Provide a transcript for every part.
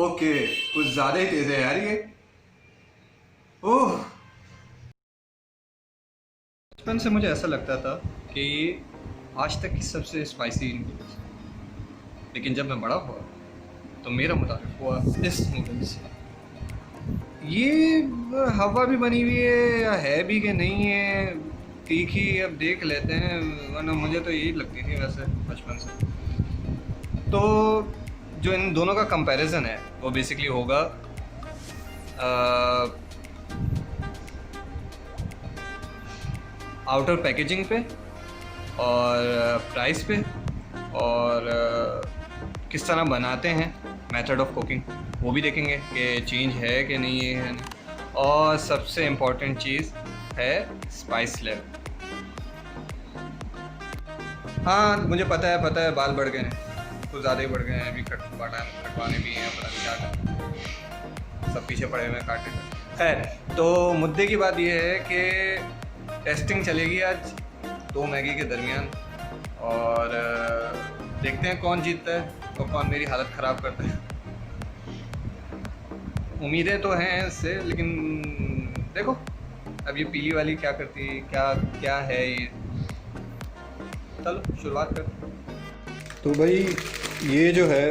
Okay, कुछ ज़्यादा ही तेज़ है यार ये। ओह, बचपन से मुझे ऐसा लगता था कि ये आज तक की सबसे स्पाइसी नूडल्स, लेकिन जब मैं बड़ा हुआ तो मेरा मुतारिफ हुआ इस नूडल्स से। ये हवा भी बनी हुई है या है भी कि नहीं है, तीखी, अब देख लेते हैं, वरना मुझे तो यही लगती थी वैसे बचपन से। तो जो इन दोनों का कंपैरिजन है वो बेसिकली होगा आउटर पैकेजिंग पे और प्राइस पे और किस तरह बनाते हैं, मेथड ऑफ कुकिंग वो भी देखेंगे कि चेंज है कि नहीं है नहीं। और सबसे इम्पॉर्टेंट चीज़ है स्पाइस लेवल। हाँ मुझे पता है बाल बढ़ गए हैं, कुछ ज़्यादा ही बढ़ गए हैं, अभी कटवाने भी हैं, पता नहीं क्या करना, सब पीछे पड़े हुए हैं काटने का। खैर, तो मुद्दे की बात यह है कि टेस्टिंग चलेगी आज दो मैगी के दरमियान, और देखते हैं कौन जीतता है और कौन मेरी हालत ख़राब करता है। उम्मीदें तो हैं इससे, लेकिन देखो अब ये पीली वाली क्या करती है, क्या क्या है ये। चलो शुरुआत करते हैं। तो भाई ये जो है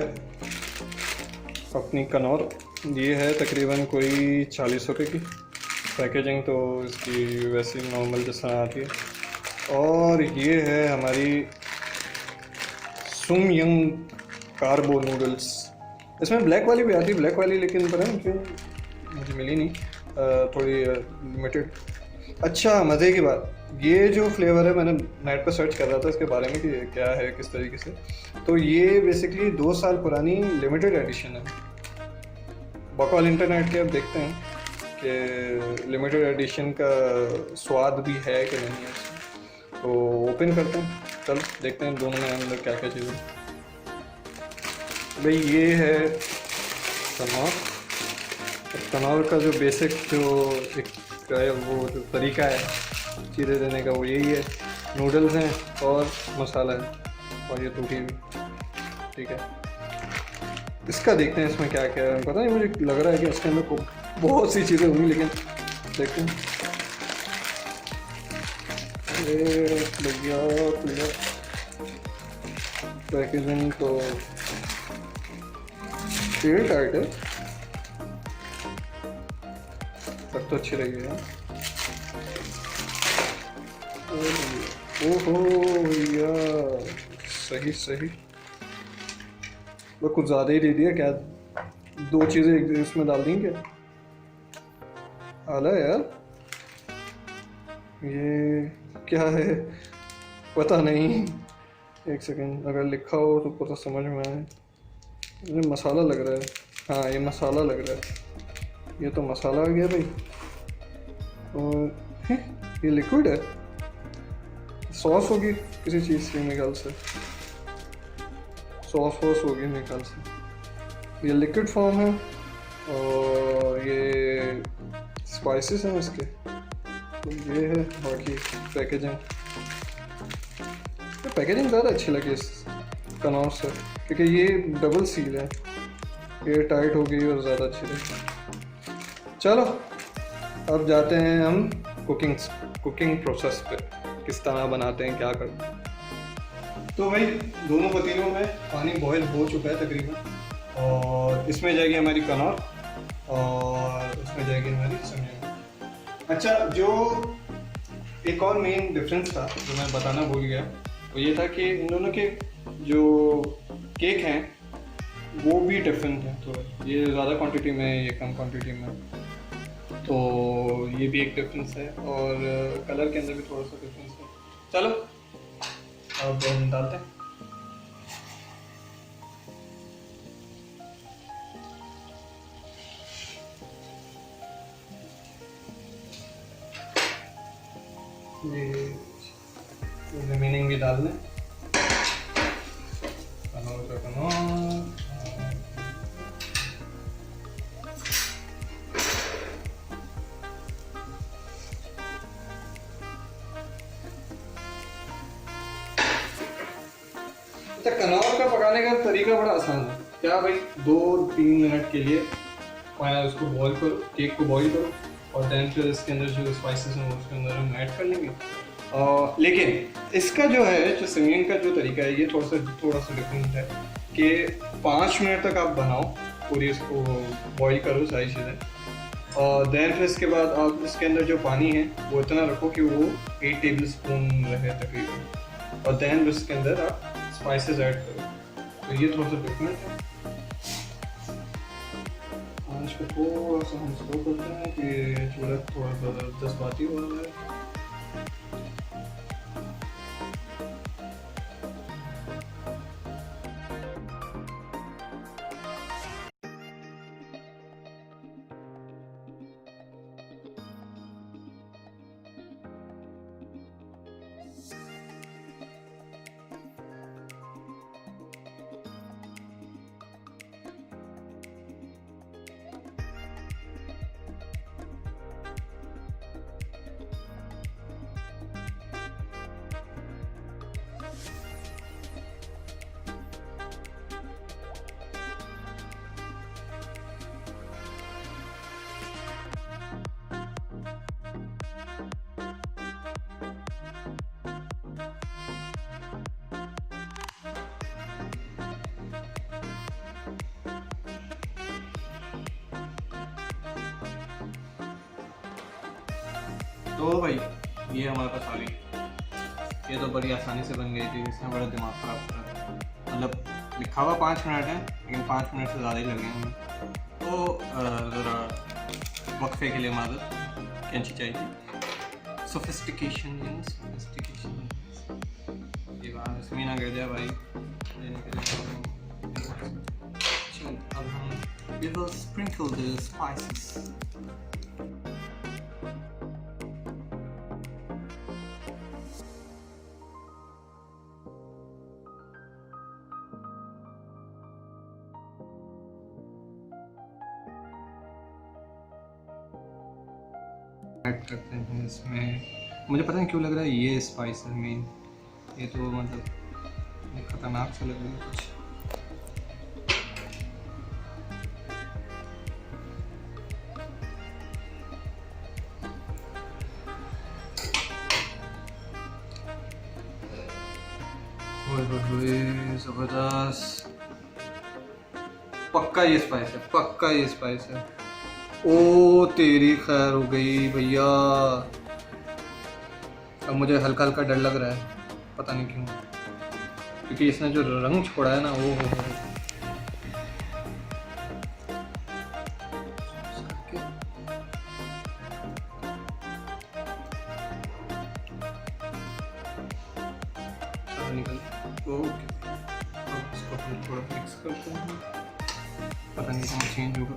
अपनी कनौर, ये है तकरीबन कोई 40 रुपये की। पैकेजिंग तो इसकी वैसी नॉर्मल जैसा आती है। और ये है हमारी सुम यंग कार्बो नूडल्स। इसमें ब्लैक वाली भी आती है, ब्लैक वाली लेकिन पता नहीं क्यों मुझे मिली नहीं, थोड़ी लिमिटेड। अच्छा मज़े की बात, ये जो फ्लेवर है मैंने नेट पर सर्च कर रहा था इसके बारे में कि क्या है किस तरीके से, तो ये बेसिकली 2 साल पुरानी लिमिटेड एडिशन है। बकौल इंटरनेट के अब देखते हैं कि लिमिटेड एडिशन का स्वाद भी है कि नहीं है इसमें। तो ओपन करते हैं, चलो देखते हैं दोनों में अंदर क्या क्या चीज़ें। भाई ये है कनौर। कनौर का जो बेसिक जो एक वो जो तरीका है चीज़ें देने का वो यही है, नूडल्स हैं और मसाला है और ये टूटी हुई, ठीक है। इसका देखते हैं इसमें क्या क्या है, पता नहीं, मुझे लग रहा है कि इसके अंदर बहुत सी चीज़ें होंगी, लेकिन देखते हैं। भैया पैकेजिंग तो एयर टाइट है, तब तो अच्छी लगी है। ओहो भैया, सही सही, वो कुछ ज़्यादा ही दे दिया क्या, 2 चीज़ें एक इसमें डाल दी क्या। आला यार, ये क्या है पता नहीं, एक सेकेंड, अगर लिखा हो तो पता समझ में आए। ये मसाला लग रहा है, हाँ ये मसाला लग रहा है, ये तो मसाला आ गया भाई। और ये लिक्विड है, सॉस होगी किसी चीज़ की, मेरे ख्याल से सॉस वॉस होगी मेरे ख्याल से। ये लिक्विड फॉर्म है और ये स्पाइसेस हैं इसके, तो ये है। बाकी पैकेजिंग, तो पैकेजिंग ज़्यादा अच्छी लगी इस कनौर से, क्योंकि ये डबल सील है, एयर टाइट हो गई और ज़्यादा अच्छी लगी। चलो अब जाते हैं हम कुकिंग प्रोसेस पे, किस तरह बनाते हैं, क्या करते हैं। तो भाई दोनों पतीलों में पानी बॉयल हो चुका है तकरीबन, और इसमें जाएगी हमारी कनौर और उसमें जाएगी हमारी सब्जियाँ। अच्छा, जो एक और मेन डिफरेंस था जो मैं बताना भूल गया, वो ये था कि इन दोनों के जो केक हैं वो भी डिफरेंट हैं। तो ये ज़्यादा क्वांटिटी में, ये कम क्वांटिटी में, तो ये भी एक डिफरेंस है, और कलर के अंदर भी थोड़ा सा डिफरेंस है। चलो अब हम डालते हैं। ये रिमेनिंग भी डाल लें, कनौर का कनौर। अच्छा, कनौर का पकाने का तरीका बड़ा आसान है। क्या भाई 2-3 मिनट के लिए उसको बॉईल करो, केक को बॉईल करो और देन फिर इसके अंदर जो स्पाइसेस हैं उसके अंदर हम ऐड कर लेंगे। लेकिन इसका जो है जो सिंगिंग का जो तरीका है ये थोड़ा सा डिफरेंट है कि 5 मिनट तक आप बनाओ, पूरी इसको बॉईल करो सारी चीज़ें, और देन फिर इसके बाद आप इसके अंदर जो पानी है वो इतना रखो कि वो 8 टेबल स्पून रहे तकरीबन, और देन इसके अंदर आप स्पाइसेस ऐड करो। तो ये थोड़ा सा डिफरेंट है। आज को थोड़ा सा हम स्लो करते हैं कि चूल्हा थोड़ा सा जज्बाती हो रहा है। तो भाई ये हमारे पास आ गई। ये तो बड़ी आसानी से बन गई थी, इसमें बड़ा दिमाग ख़राब करा। मतलब लिखा हुआ 5 मिनट है लेकिन 5 मिनट से ज़्यादा ही लगे हमें। तो ज़रा वक्फे के लिए मादर कैंची चाहिए। सोफिस्टिकेशन ये बात समीना कह दिया भाई लेने के लिए। अब हम we will sprinkle the spices. Add करते हैं इसमें। मुझे पता नहीं क्यों लग रहा है ये स्पाइस है मेन। ये तो मतलब खतरनाक सा लग रहा है कुछ। जबरदस्त, पक्का ये स्पाइस है, पक्का ये स्पाइस है। ओ तेरी खैर हो गई भैया। अब मुझे हल्का हल्का डर लग रहा है, पता नहीं क्यों, क्योंकि इसने जो रंग छोड़ा है ना वो हो। निकल ओके, अब इसको हम थोड़ा मिक्स करते हैं। पता नहीं कहाँ चेंज होगा।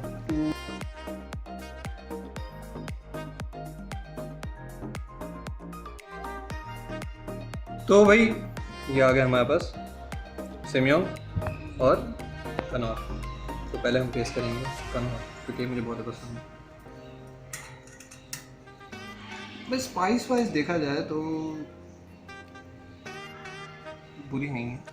तो भाई ये आ गया हमारे पास सेमियोन और कनौर। तो पहले हम टेस्ट करेंगे कनौर क्योंकि मुझे बहुत पसंद है। बस स्पाइस वाइज देखा जाए तो बुरी नहीं है।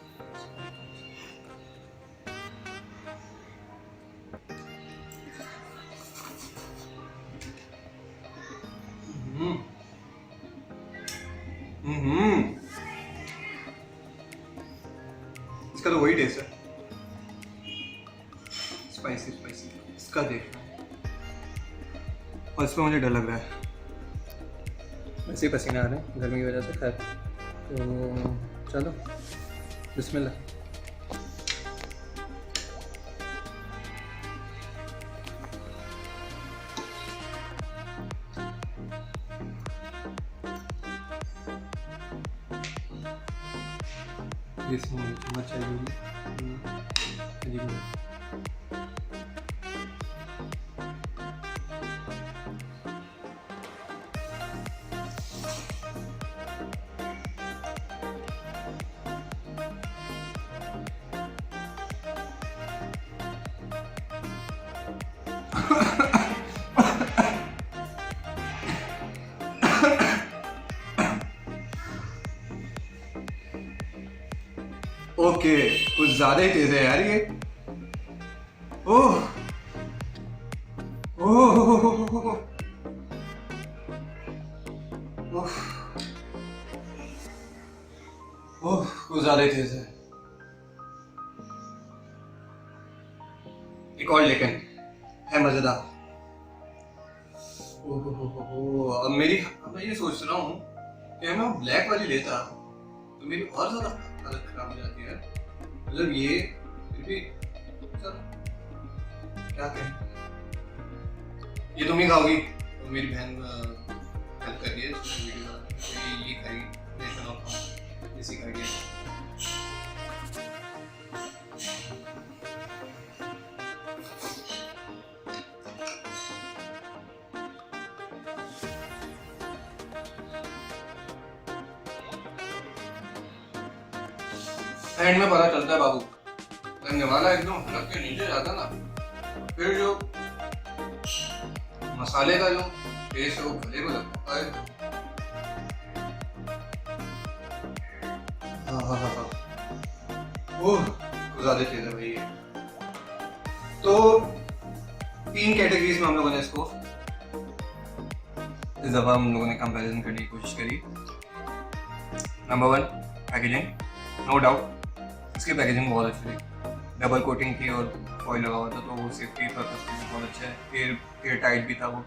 इसका तो वही टेस्ट है, स्पाइसी स्पाइसी। इसका देखना, और इसमें मुझे डर लग रहा है, वैसे ही पसीना आ रहे हैं गर्मी की वजह से। खैर तो चलो बिस्मिल्लाह। इसमें चम्मच चाहिए। ओके, कुछ ज़्यादा ही तेज़ है यार ये। ओह ओह ओह कुछ ज्यादा ही तेज है। एक और लेकिन है मजेदार। ओह अब मैं ये सोच रहा हूँ कि मैं ब्लैक वाली लेता तो मेरी और ज्यादा हालत खराब हो जाती है। मतलब ये फिर भी चलो क्या करें। ये तुम ही खाओगी तो मेरी बहन हेल्प कर रही है वीडियो बना रही है, तो ये खाएगी मैं चलो खाऊं इसी खाएगी। एंड में पता चलता है बाबू लगने वाला एकदम हलक के नीचे जाता ना, फिर जो मसाले का जो टेस्ट है वो गले को लगता है। ओह कुछ ज्यादा चीज है भाई ये। तो 3 कैटेगरीज में हम लोगों ने इसको इस दफा हम लोगों ने कंपैरिजन करने की कोशिश करी। नंबर 1 पैकेजिंग, नो डाउट इसकी पैकेजिंग बहुत अच्छी थी, डबल कोटिंग थी और फॉइल लगा हुआ था तो वो सेफ्टी पर्पस के लिए बहुत अच्छा है। एयर टाइट भी था वो,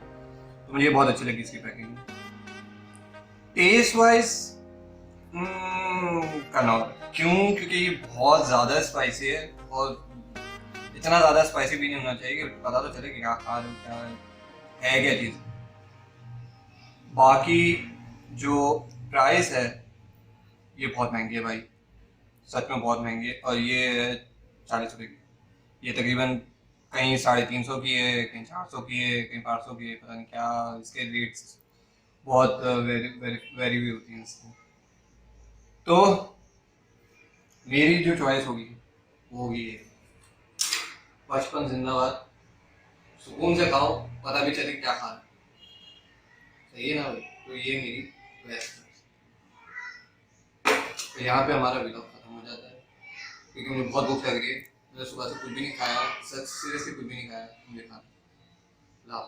तो मुझे बहुत अच्छी लगी इसकी पैकेजिंग। टेस्ट वाइज करना होगा क्यों, क्योंकि ये बहुत ज़्यादा स्पाइसी है और इतना ज़्यादा स्पाइसी भी नहीं होना चाहिए कि पता तो चले कि क्या खा रहे हो, क्या है क्या चीज़। बाकी जो प्राइस है ये बहुत महंगी है भाई, सच में बहुत महंगी है। और ये 40 रुपये की, ये तकरीबन कहीं 350 की है, कहीं 400 की है, कहीं 500 की है, पता नहीं क्या इसके रेट्स बहुत वेरी भी होती हैं इसमें। तो मेरी जो चॉइस होगी वो होगी ये, बचपन जिंदाबाद, सुकून से खाओ पता भी चले क्या खा रहे हो। सही है ना भाई, तो ये मेरी बेस्ट है। तो यहाँ पे हमारा वीडियो खत्म हो जाता है क्योंकि मुझे बहुत भूख लग रही है। मैंने सुबह से कुछ भी नहीं खाया, सच सीरियसली कुछ भी नहीं खाया, मुझे खाना।